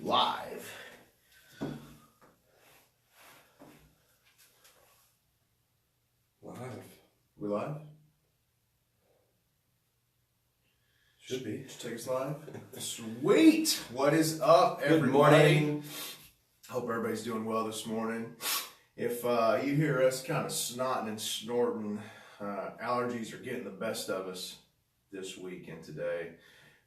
live. We live? Should be. Just take us live. Sweet. What is up, everybody? Good morning. Hope everybody's doing well this morning. If you hear us kind of snotting and snorting, allergies are getting the best of us this week and today.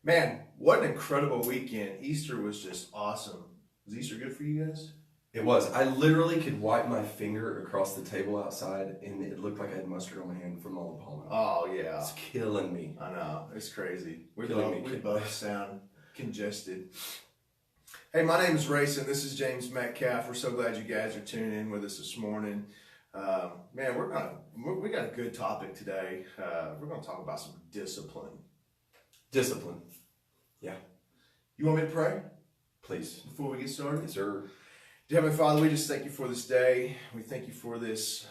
Man, what an incredible weekend. Easter was just awesome. Was Easter good for you guys? It was. I literally could wipe my finger across the table outside and it looked like I had mustard on my hand from all the pollen. Oh, yeah. It's killing me. I know. It's crazy. We Killing me. both sound congested. Hey, my name is Rayson. This is James Metcalf. We're so glad you guys are tuning in with us this morning. Man, we got a good topic today. We're going to talk about some discipline. Discipline. Yeah. You want me to pray Please. before we get started? Yes, sir. Dear Heavenly Father, we just thank you for this day. We thank you for this,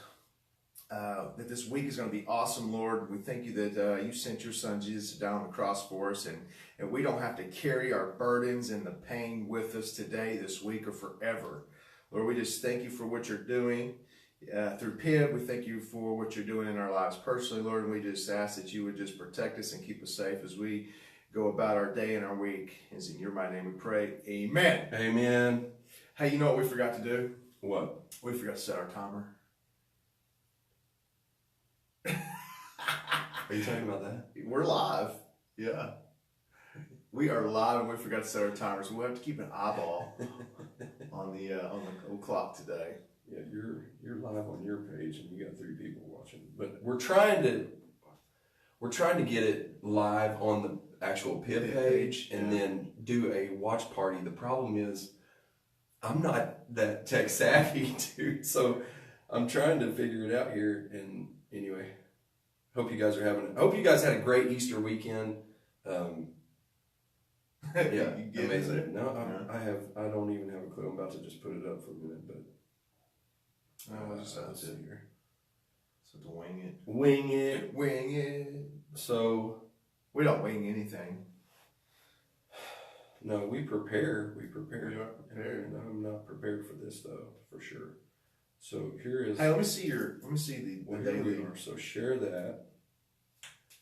that this week is going to be awesome, Lord. We thank you that you sent your son Jesus down on the cross for us, and we don't have to carry our burdens and the pain with us today, this week, or forever. Lord, we just thank you for what you're doing through PIB. We thank you for what you're doing in our lives personally, Lord, and we just ask that you would just protect us and keep us safe as we go about our day and our week. It's in your mighty name we pray. Amen. Amen. Hey, you know what we forgot to do? What? We forgot to set our timer. Are you talking about that? We're live. Yeah. We are live and we forgot to set our timer, so we'll have to keep an eyeball on the clock today. Yeah, you're live on your page and you got 3 people watching. But we're trying to get it live on the actual PIB page and then do a watch party. The problem is I'm not that tech savvy, dude. So I'm trying to figure it out here. And anyway, hope you guys had a great Easter weekend. Yeah, amazing. No, I don't even have a clue. I'm about to just put it up for a minute, but we'll just have to sit here. So to wing it. Wing it. So we don't wing anything. No, we prepare. We are prepared. And I'm not prepared for this though, for sure. So here is. Hey, let me see the daily. So share that.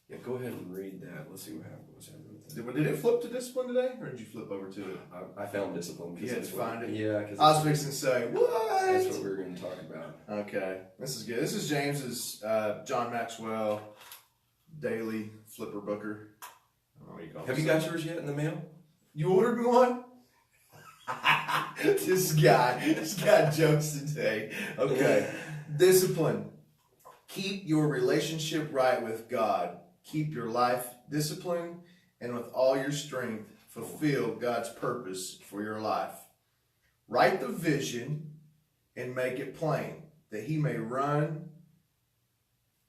Yeah, go ahead and read that. Let's see what happened. What's happening with that? Did it flip to discipline today, or did you flip over to it? I found discipline. You had to find it. Yeah, because I was fixing to say what? That's what we were going to talk about. Okay, this is good. This is James's John Maxwell daily flipper booker. I don't know what you call it. Have you got yours yet in the mail? You ordered me one? This guy jokes today. Okay. Discipline. Keep your relationship right with God. Keep your life disciplined, and with all your strength, fulfill God's purpose for your life. Write the vision and make it plain, that he may run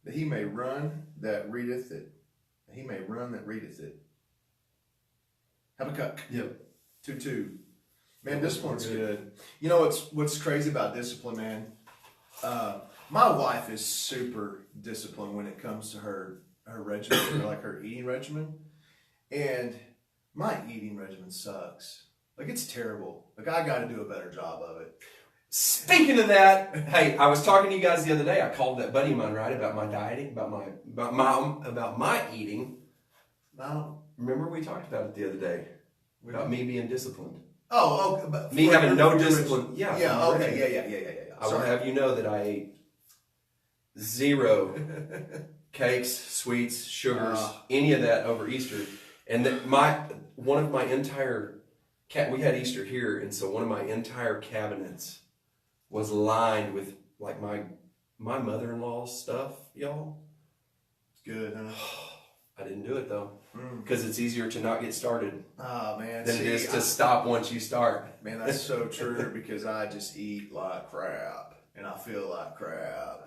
that readeth it. That he may run that readeth it. Habakkuk. Yep. 2:2. Man, discipline's good. You know what's crazy about discipline, man? My wife is super disciplined when it comes to her regimen, or like her eating regimen. And my eating regimen sucks. Like, it's terrible. Like, I got to do a better job of it. Speaking of that, hey, I was talking to you guys the other day. I called that buddy of mine, right, about my dieting, about my eating. No. Remember we talked about it the other day about me being disciplined. Oh, me having no discipline. Yeah. Yeah. Okay. Yeah. I will have you know that I ate 0 cakes, sweets, sugars, any of that over Easter, and that we had Easter here, and so one of my entire cabinets was lined with like my mother-in-law's stuff, y'all. It's good, huh? I didn't do it though, because it's easier to not get started man, than it is to stop once you start. Man, that's so true, because I just eat like crap and I feel like crap.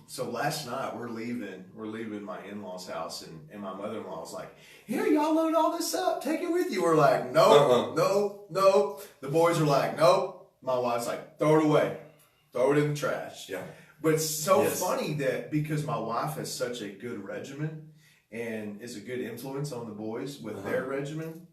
So last night we're leaving my in-laws' house, and my mother-in-law was like, "Here, y'all load all this up, take it with you." We're like, "No, no." The boys are like, "Nope." My wife's like, "Throw it away, throw it in the trash." Yeah. But it's so funny that because my wife has such a good regimen and is a good influence on the boys with their regimen,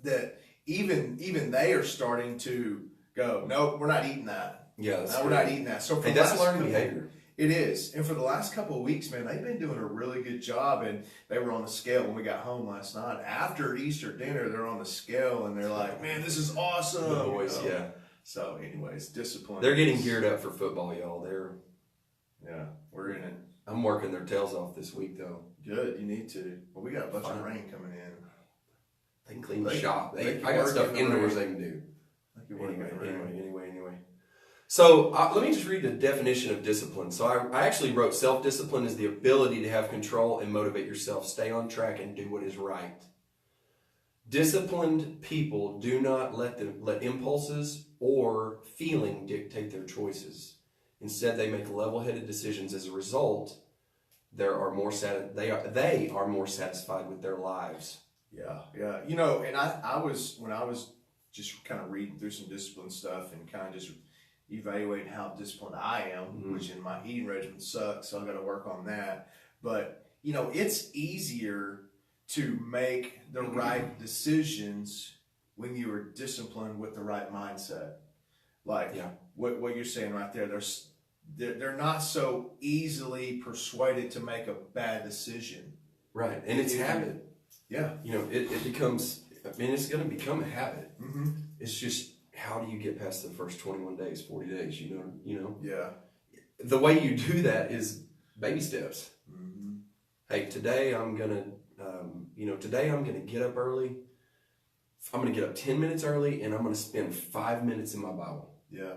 that even they are starting to go, nope, we're not eating that. Yeah, No, we're not eating that. So for that's learned behavior. It is. And for the last couple of weeks, man, they've been doing a really good job. And they were on the scale when we got home last night. After Easter dinner, they're on the scale and they're like, man, this is awesome. The boys, yeah. So anyways, discipline. They're getting geared up for football, y'all. We're in it. I'm working their tails off this week, though. Good, you need to. Well, we got a bunch of rain coming in. They can clean the shop. I got work stuff in the indoors rain. they can do. Anyway. So let me just read the definition of discipline. So I actually wrote self-discipline is the ability to have control and motivate yourself, stay on track, and do what is right. Disciplined people do not let impulses or feeling dictate their choices. Instead, they make level-headed decisions. As a result, they are more satisfied with their lives. Yeah. And I was just kind of reading through some discipline stuff and kind of just evaluating how disciplined I am, which in my eating regimen sucks, so I've got to work on that. But, it's easier to make the right decisions when you are disciplined with the right mindset. Like what you're saying right there, they're not so easily persuaded to make a bad decision. Right, and it's habit. Yeah. It becomes, it's going to become a habit. Mm-hmm. It's just, how do you get past the first 21 days, 40 days, Yeah. The way you do that is baby steps. Mm-hmm. Hey, today I'm going to get up early. I'm going to get up 10 minutes early, and I'm going to spend 5 minutes in my Bible. Yeah.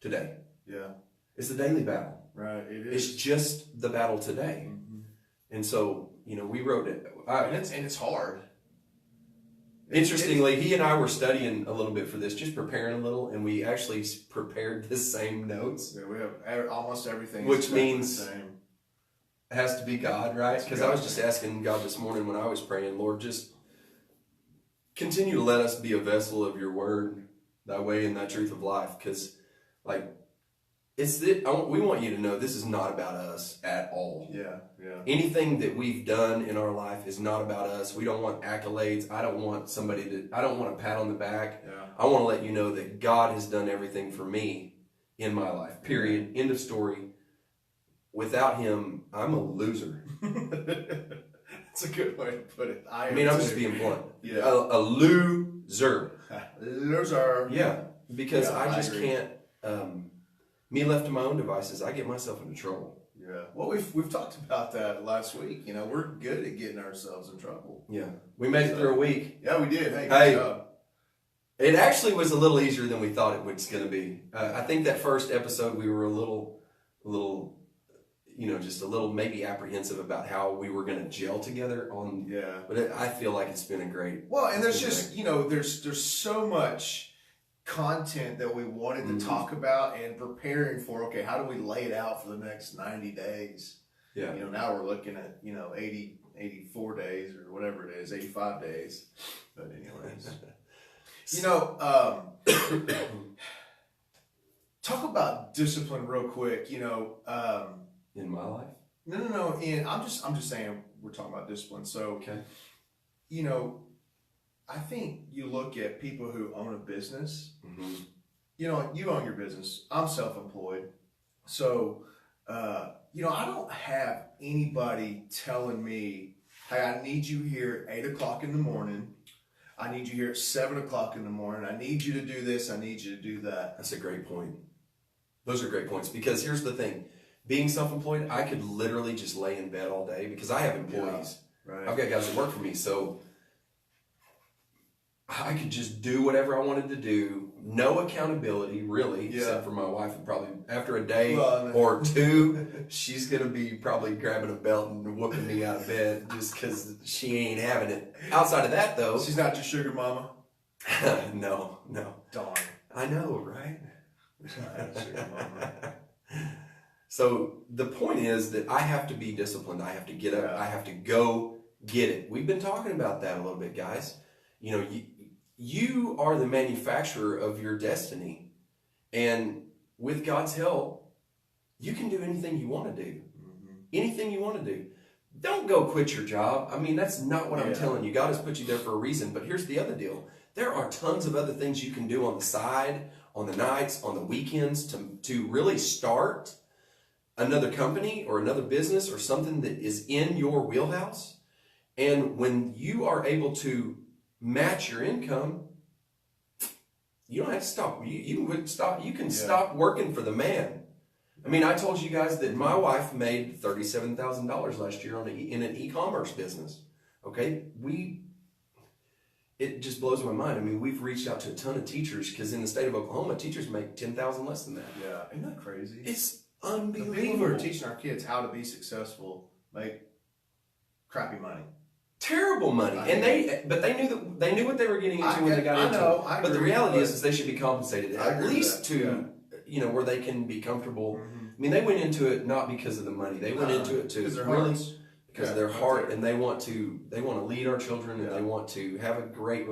Today. Yeah. It's the daily battle. Right, it is. It's just the battle today. Mm-hmm. And so, we wrote it. And it's hard. Interestingly, he and I were studying a little bit for this, just preparing a little, and we actually prepared the same notes. Yeah, we have almost everything. Which means the same. It has to be God, right? Because I was just asking God this morning when I was praying, Lord, just continue to let us be a vessel of your word, thy way and thy truth of life. Because, we want you to know this is not about us at all. Yeah. Anything that we've done in our life is not about us. We don't want accolades. I don't want a pat on the back. Yeah. I want to let you know that God has done everything for me in my life. Period. End of story. Without him, I'm a loser. That's a good way to put it. I'm just being blunt. Yeah. A loser. Loser. Yeah. Because I just agree. can't, me left to my own devices, I get myself into trouble. Yeah. Well, we've talked about that last week. We're good at getting ourselves in trouble. Yeah. We made it through a week. Yeah, we did. Hey, good job. It actually was a little easier than we thought it was going to be. I think that first episode we were a little, just a little maybe apprehensive about how we were going to gel together on. Yeah. But I feel like it's been a great. Well, and there's just there's so much content that we wanted to talk about and preparing for. Okay, how do we lay it out for the next 90 days? Yeah. Now we're looking at 84 days or whatever it is, 85 days. But anyways. Talk about discipline real quick. In my life? No. I'm just saying we're talking about discipline. So, okay. I think you look at people who own a business. Mm-hmm. You own your business. I'm self-employed. So, I don't have anybody telling me, hey, I need you here at 8 o'clock in the morning. I need you here at 7 o'clock in the morning. I need you to do this. I need you to do that. That's a great point. Those are great points, because here's the thing. Being self-employed, I could literally just lay in bed all day because I have employees. Yeah, right. I've got guys that work for me, so I could just do whatever I wanted to do. No accountability, really, except for my wife. And probably after a day or two, she's going to be probably grabbing a belt and whooping me out of bed just because she ain't having it. Outside of that, though. She's not your sugar mama? No. Darn. I know, right? Sugar mama. So the point is that I have to be disciplined. I have to get up. Yeah. I have to go get it. We've been talking about that a little bit, guys. You are the manufacturer of your destiny. And with God's help, you can do anything you want to do. Mm-hmm. Anything you want to do. Don't go quit your job. That's not what I'm telling you. God has put you there for a reason. But here's the other deal. There are tons of other things you can do on the side, on the nights, on the weekends to really start another company or another business or something that is in your wheelhouse. And when you are able to match your income, you don't have to stop. You can quit, stop. You can stop working for the man. I mean, I told you guys that my wife made $37,000 last year in an e-commerce business. Okay, it just blows my mind. I mean, we've reached out to a ton of teachers because in the state of Oklahoma, teachers make $10,000 less than that. Yeah, isn't that crazy? It's unbelievable. The people who are teaching our kids how to be successful make crappy money. Terrible money, but they knew what they were getting into when they got into it. But the reality is they should be compensated at least to where they can be comfortable. Mm-hmm. I mean, they went into it not because of the money; they went into it to really because of their heart, and they want to lead our children, and they want to have a great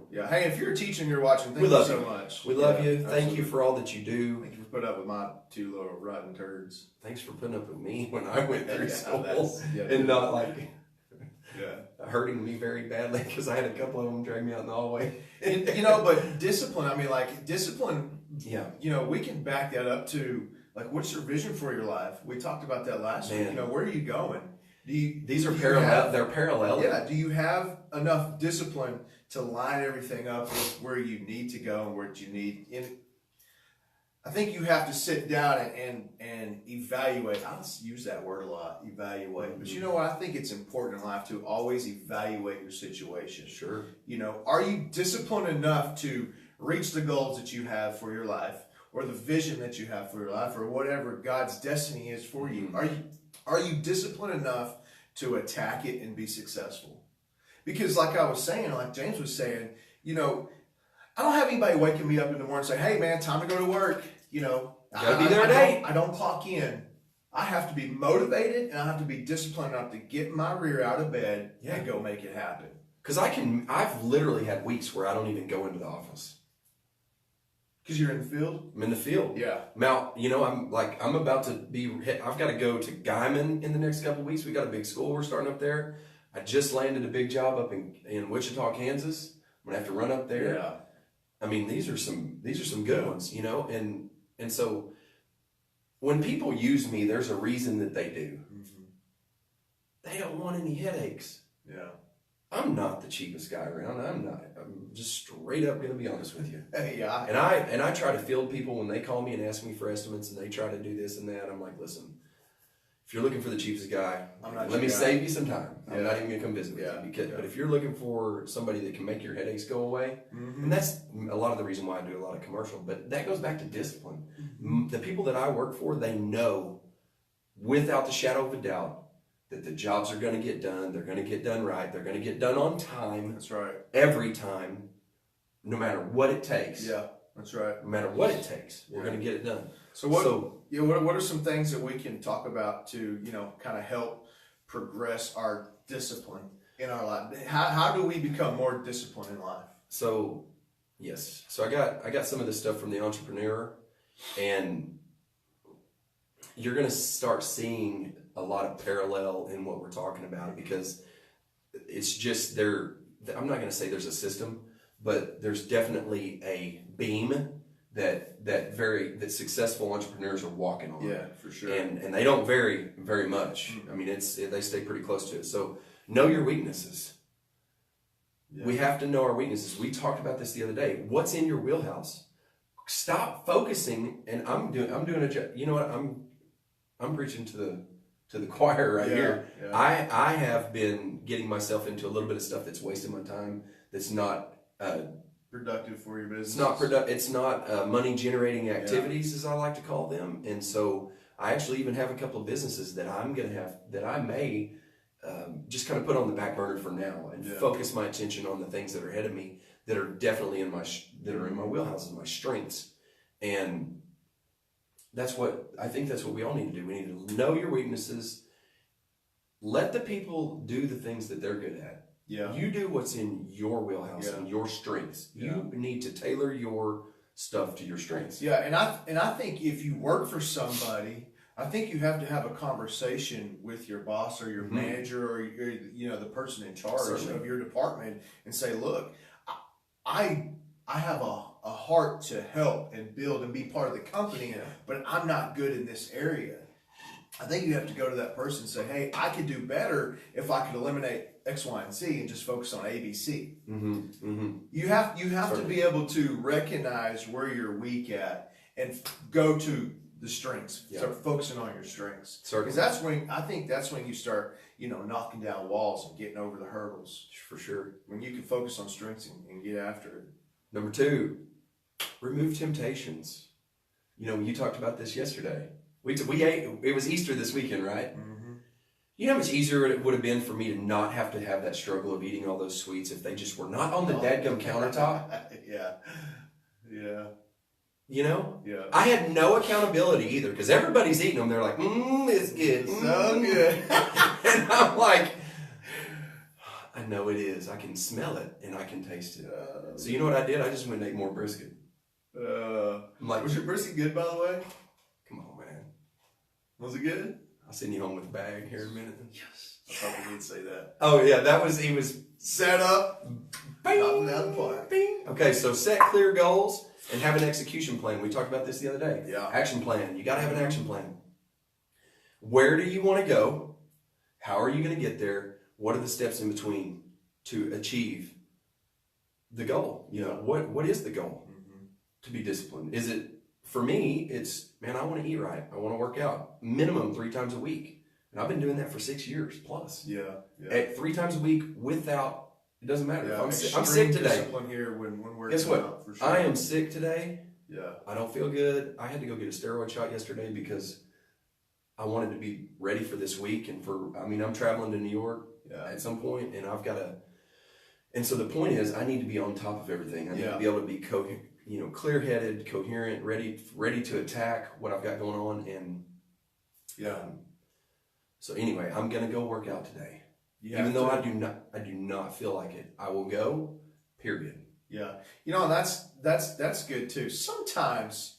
Yeah. Hey, if you're teaching, you're watching. Thank you so much. We love you. Thank you for all that you do. Thank you for putting up with my two little rotten turds. Thanks for putting up with me when I went through school and not like. Hurting me very badly because I had a couple of them drag me out in the hallway. But discipline, I mean, like discipline, yeah. We can back that up to like, what's your vision for your life? We talked about that last week. Where are you going? These are parallel. They're parallel. Yeah. Do you have enough discipline to line everything up with where you need to go and where you need? I think you have to sit down and evaluate. I don't use that word a lot, evaluate. But you know what? I think it's important in life to always evaluate your situation. Sure. Are you disciplined enough to reach the goals that you have for your life, or the vision that you have for your life, or whatever God's destiny is for you? Are you disciplined enough to attack it and be successful? Because like I was saying, like James was saying, I don't have anybody waking me up in the morning and say, "Hey man, time to go to work." Gotta be there at 8. I don't clock in. I have to be motivated and I have to be disciplined enough to get my rear out of bed and go make it happen. Because I've literally had weeks where I don't even go into the office. Because you're in the field? I'm in the field. Yeah. Now, I'm about to I've got to go to Guyman in the next couple of weeks. We got a big school we're starting up there. I just landed a big job up in Wichita, Kansas. I'm going to have to run up there. Yeah. I mean, these are some good ones, and so when people use me, there's a reason that they do. Mm-hmm. They don't want any headaches. Yeah. I'm not the cheapest guy around. I'm just straight up going to be honest with you. Yeah. And I try to field people when they call me and ask me for estimates and they try to do this and that. I'm like, listen, if you're looking for the cheapest guy, let me save you some time. I'm not even going to come visit with you. But if you're looking for somebody that can make your headaches go away, and that's a lot of the reason why I do a lot of commercial, but that goes back to discipline. Mm-hmm. The people that I work for, they know without the shadow of a doubt that the jobs are going to get done. They're going to get done right. They're going to get done on time. That's right. Every time, no matter what it takes. Yeah, that's right. No matter what it takes, we're going to get it done. So what are some things that we can talk about to, kind of help progress our discipline in our life? How do we become more disciplined in life? So, yes. So I got some of this stuff from the Entrepreneur, and you're going to start seeing a lot of parallel in what we're talking about, because it's just I'm not going to say there's a system, but there's definitely a beam that successful entrepreneurs are walking on. Yeah, for sure. And they don't vary very much. I mean, they stay pretty close to it. So know your weaknesses. Yeah. We have to know our weaknesses. We talked about this the other day. What's in your wheelhouse? Stop focusing. And I'm doing a job. You know what? I'm preaching to the choir right here. Yeah. I have been getting myself into a little bit of stuff that's wasting my time. That's not productive for your business. It's not money generating activities, as I like to call them. And so I actually even have a couple of businesses that I may just kind of put on the back burner for now and focus my attention on the things that are ahead of me that are definitely in my wheelhouse and my strengths. And that's what we all need to do. We need to know your weaknesses. Let the people do the things that they're good at. Yeah. You do what's in your wheelhouse and your strengths. You need to tailor your stuff to your strengths. Yeah, and I think if you work for somebody, I think you have to have a conversation with your boss or your manager or the person in charge of your department and say, look, I have a heart to help and build and be part of the company, but I'm not good in this area. I think you have to go to that person and say, hey, I could do better if I could eliminate X, Y, and Z and just focus on A, B, C. You have to be able to recognize where you're weak at and go to the strengths. Start focusing on your strengths. Because that's when you start, knocking down walls and getting over the hurdles. For sure. When you can focus on strengths and get after it. Number 2, remove temptations. You talked about this yesterday. We ate. It was Easter this weekend, right? You know how much easier it would have been for me to not have to have that struggle of eating all those sweets if they just were not on the dadgum countertop? Yeah. Yeah. I had no accountability either because everybody's eating them. They're like, it's good. So good. And I'm like, I know it is. I can smell it and I can taste it. So you know what I did? I just went and ate more brisket. I'm like, was your brisket good, by the way? Come on, man. Was it good? I'll send you home with a bag here in a minute. Yes. I probably did say that. Oh, yeah. He was set up. Bing, knocking out the park. Bing. Okay, so set clear goals and have an execution plan. We talked about this the other day. Yeah. Action plan. You got to have an action plan. Where do you want to go? How are you going to get there? What are the steps in between to achieve the goal? What is the goal? To be disciplined? Is it, for me, it's, man, I want to eat right. I want to work out minimum 3 times a week. And I've been doing that for 6 years plus. Yeah. At 3 times a week without, it doesn't matter. Yeah, I'm sick today. Discipline here when we're Guess what? out, for sure. I am sick today. Yeah. I don't feel good. I had to go get a steroid shot yesterday because I wanted to be ready for this week. And I'm traveling to New York at some point and I've got to, and so the point is I need to be on top of everything. I need to be able to be clear-headed, coherent, ready to attack what I've got going on. And so anyway, I'm gonna go work out today. Even though I do not feel like it. I will go, period. Yeah. That's good too. Sometimes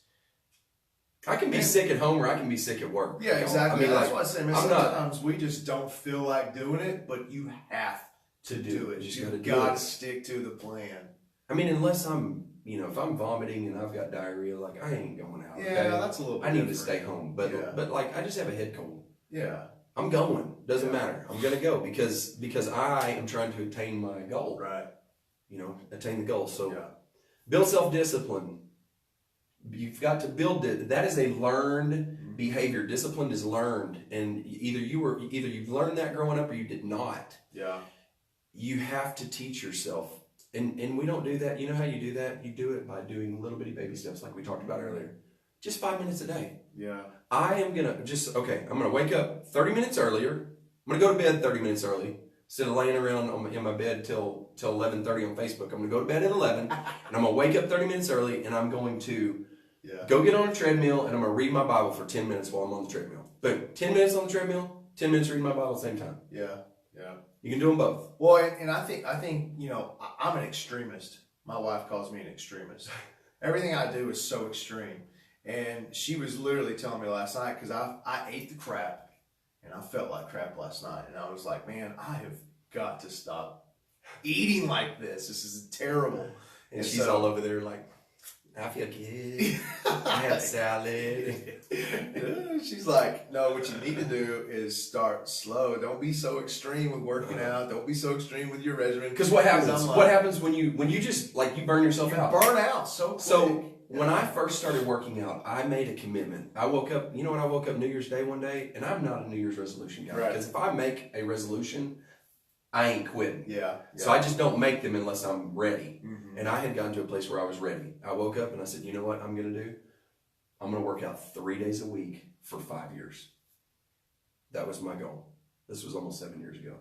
I can be sick at home or I can be sick at work. Yeah, exactly. That's what I say. Sometimes we just don't feel like doing it, but you have to do it. You got to stick to the plan. Unless I'm, if I'm vomiting and I've got diarrhea, like I ain't going out. Yeah, okay? that's a little bit I need different. to stay home. But like I just have a head cold. Yeah. I'm going. Doesn't matter. I'm gonna go because I am trying to attain my goal. Right. Attain the goal. So build self-discipline. You've got to build it. That is a learned behavior. Discipline is learned, and either you've learned that growing up or you did not. Yeah. You have to teach yourself. And we don't do that. You know how you do that? You do it by doing little bitty baby steps like we talked about earlier. Just 5 minutes a day. Yeah. I'm going to wake up 30 minutes earlier. I'm going to go to bed 30 minutes early. Instead of laying around in my bed till 11:30 on Facebook, I'm going to go to bed at 11. And I'm going to wake up 30 minutes early and I'm going to go get on a treadmill and I'm going to read my Bible for 10 minutes while I'm on the treadmill. Boom. 10 minutes on the treadmill, 10 minutes reading my Bible at the same time. Yeah. Yeah. You can do them both. Well, and I think I'm an extremist. My wife calls me an extremist. Everything I do is so extreme. And she was literally telling me last night, because I ate the crap, and I felt like crap last night. And I was like, man, I have got to stop eating like this. This is terrible. And she's all over there like, I feel good. I had salad. She's like, no, what you need to do is start slow. Don't be so extreme with working out. Don't be so extreme with your regimen. Because what happens? What happens when you just like you burn yourself out? Burn out so quick. So when I first started working out, I made a commitment. I woke up. You know when I woke up New Year's Day one day, and I'm not a New Year's resolution guy. Because if I make a resolution, I ain't quitting. Yeah. So I just don't make them unless I'm ready. Mm-hmm. And I had gotten to a place where I was ready. I woke up and I said, you know what I'm going to do? I'm going to work out 3 days a week for 5 years. That was my goal. This was almost 7 years ago.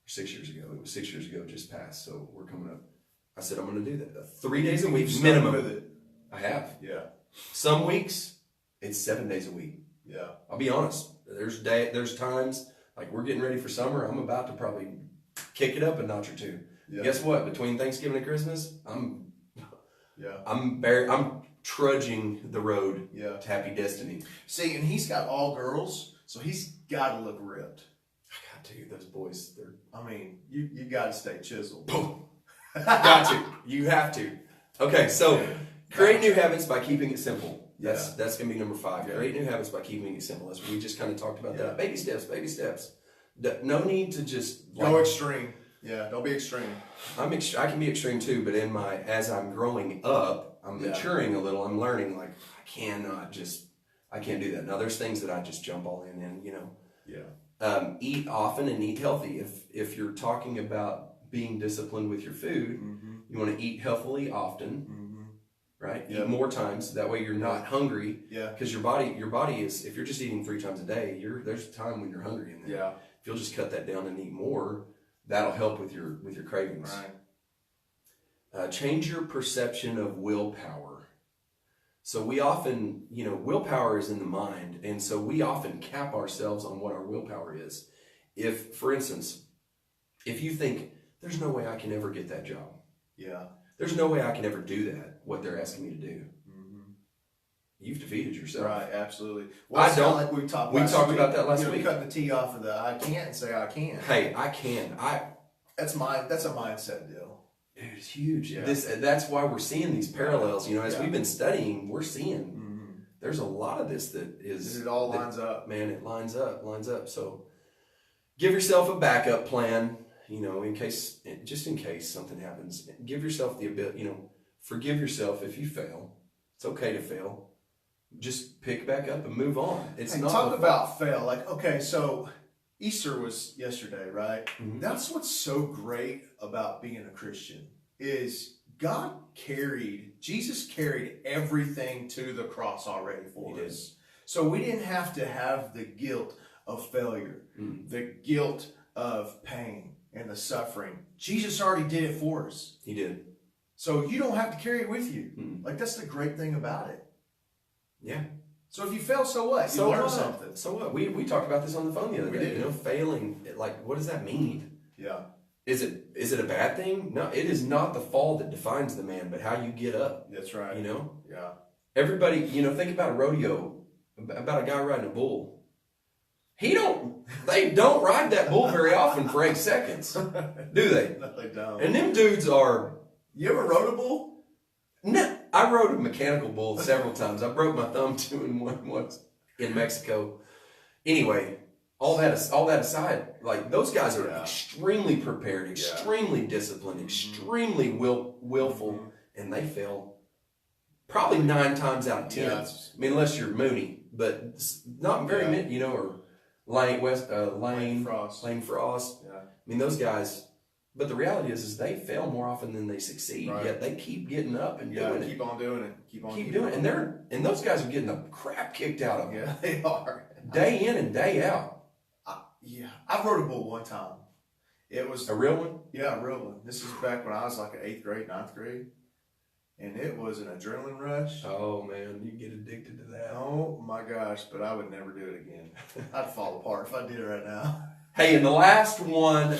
6 years ago. It was 6 years ago, just passed. So we're coming up. I said, I'm going to do that. 3 days a week minimum. With it. I have. Yeah. Some weeks, it's 7 days a week. Yeah. I'll be honest. There's times, like we're getting ready for summer. I'm about to probably kick it up a notch or two. Yeah. Guess what? Between Thanksgiving and Christmas, I'm trudging the road to happy destiny. See, and he's got all girls, so he's got to look ripped. I got to. Those boys, you got to stay chiseled. Got to. You have to. Okay, so create new habits by keeping it simple. That's gonna be number 5. Yeah. Create new habits by keeping it simple. As we just kind of talked about that. Baby steps, baby steps. No need to just go extreme. Yeah, don't be extreme. I can be extreme too, but as I'm growing up, I'm maturing a little. I'm learning like I can't do that. Now there's things that I just jump all in, you know. Yeah. Eat often and eat healthy. If you're talking about being disciplined with your food, you want to eat healthily often, right? Yeah. Eat more times. That way you're not hungry. Yeah. Because your body is, if you're just eating 3 times a day, there's a time when you're hungry in there. Yeah. If you'll just cut that down and eat more, that'll help with your cravings. Right. Change your perception of willpower. So we often, willpower is in the mind, and so we often cap ourselves on what our willpower is. If, for instance, if you think, there's no way I can ever get that job. Yeah. There's no way I can ever do that, what they're asking me to do. You've defeated yourself. Right, absolutely. Well, I don't. Like we talked about that last week. Cut the T off of the I can't and say I can. Hey, I can. That's a mindset deal. Dude, it's huge. Yeah. That's why we're seeing these parallels. As we've been studying, we're seeing there's a lot of this that is. It all lines up. Man, it lines up. So give yourself a backup plan, in case something happens. Give yourself the ability, forgive yourself if you fail. It's okay to fail. Just pick back up and move on. It's not talk about fail. Like, okay, so Easter was yesterday, right? Mm-hmm. That's what's so great about being a Christian is Jesus carried everything to the cross already for us. So we didn't have to have the guilt of failure, the guilt of pain and the suffering. Jesus already did it for us. He did. So you don't have to carry it with you. Like, that's the great thing about it. Yeah. So if you fail, so what? You learn something. So what? We talked about this on the phone the other day. Did. Failing. Like, what does that mean? Yeah. Is it a bad thing? No, it is not the fall that defines the man, but how you get up. That's right. Yeah. Everybody, think about a rodeo, about a guy riding a bull. They don't ride that bull very often for 8 seconds, do they? No, they don't. And them dudes are. You ever rode a bull? No. I rode a mechanical bull several times. I broke my thumb doing one once in Mexico. Anyway, all that aside, like, those guys are extremely prepared, extremely disciplined, extremely willful, and they fail probably 9 times out of 10. Yeah. I mean, unless you're Mooney, but not very many, or Lane Frost. Yeah. I mean, those guys. But the reality is they fail more often than they succeed. Right. Yet they keep getting up and doing it. Keep on doing it. Keep doing it. And those guys are getting the crap kicked out of them. Yeah, they are. Day in and day out. I rode a bull one time. It was a real one? Yeah, a real one. This is back when I was like in 8th grade, 9th grade. And it was an adrenaline rush. Oh, man, you get addicted to that. Oh, my gosh, but I would never do it again. I'd fall apart if I did it right now. Hey, and the last one,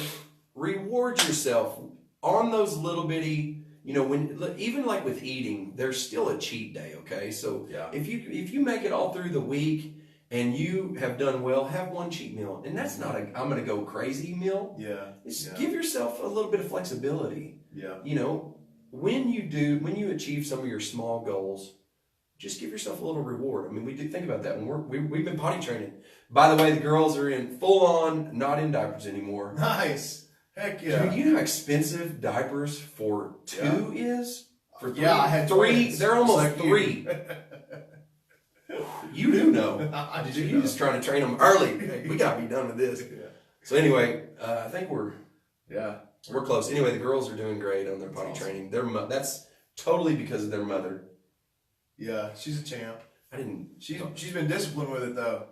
reward yourself on those little bitty, even like with eating, there's still a cheat day, okay? So if you make it all through the week and you have done well, have one cheat meal. And that's not I'm going to go crazy meal. Yeah. Give yourself a little bit of flexibility. Yeah. When you achieve some of your small goals, just give yourself a little reward. I mean, we do think about that when we've been potty training. By the way, the girls are in full on, not in diapers anymore. Nice. Heck yeah. Dude, you know how expensive diapers for 2 is? For 3? I had 3. twins. They're almost Like 3. You do know. You're just trying to train them early. We got to be done with this. Yeah. So anyway, I think we're close. Anyway, the girls are doing great on their potty training. That's totally because of their mother. Yeah, she's a champ. She's been disciplined with it though.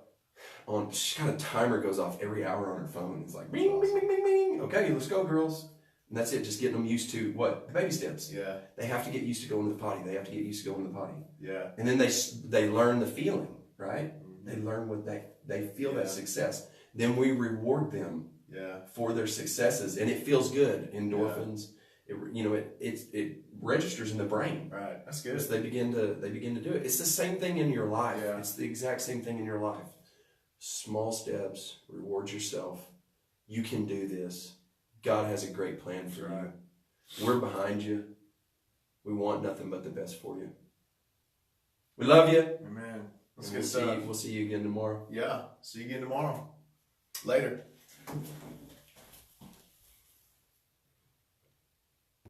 She kind of timer goes off every hour on her phone. It's like bing, bing, bing, bing, bing. Okay, let's go, girls. And that's it. Just getting them used to what? The baby steps. Yeah. They have to get used to going to the potty. They have to get used to going to the potty. Yeah. And then they learn the feeling, right? Mm-hmm. They learn what they feel that success. Then we reward them. For their successes, and it feels good. Endorphins. It registers in the brain. Right. That's good. So they begin to do it. It's the same thing in your life. Yeah. It's the exact same thing in your life. Small steps, reward yourself. You can do this. God has a great plan for you. We're behind you. We want nothing but the best for you. We love you. Amen. Let's We'll get started. see you again tomorrow. Yeah. See you again tomorrow. Later.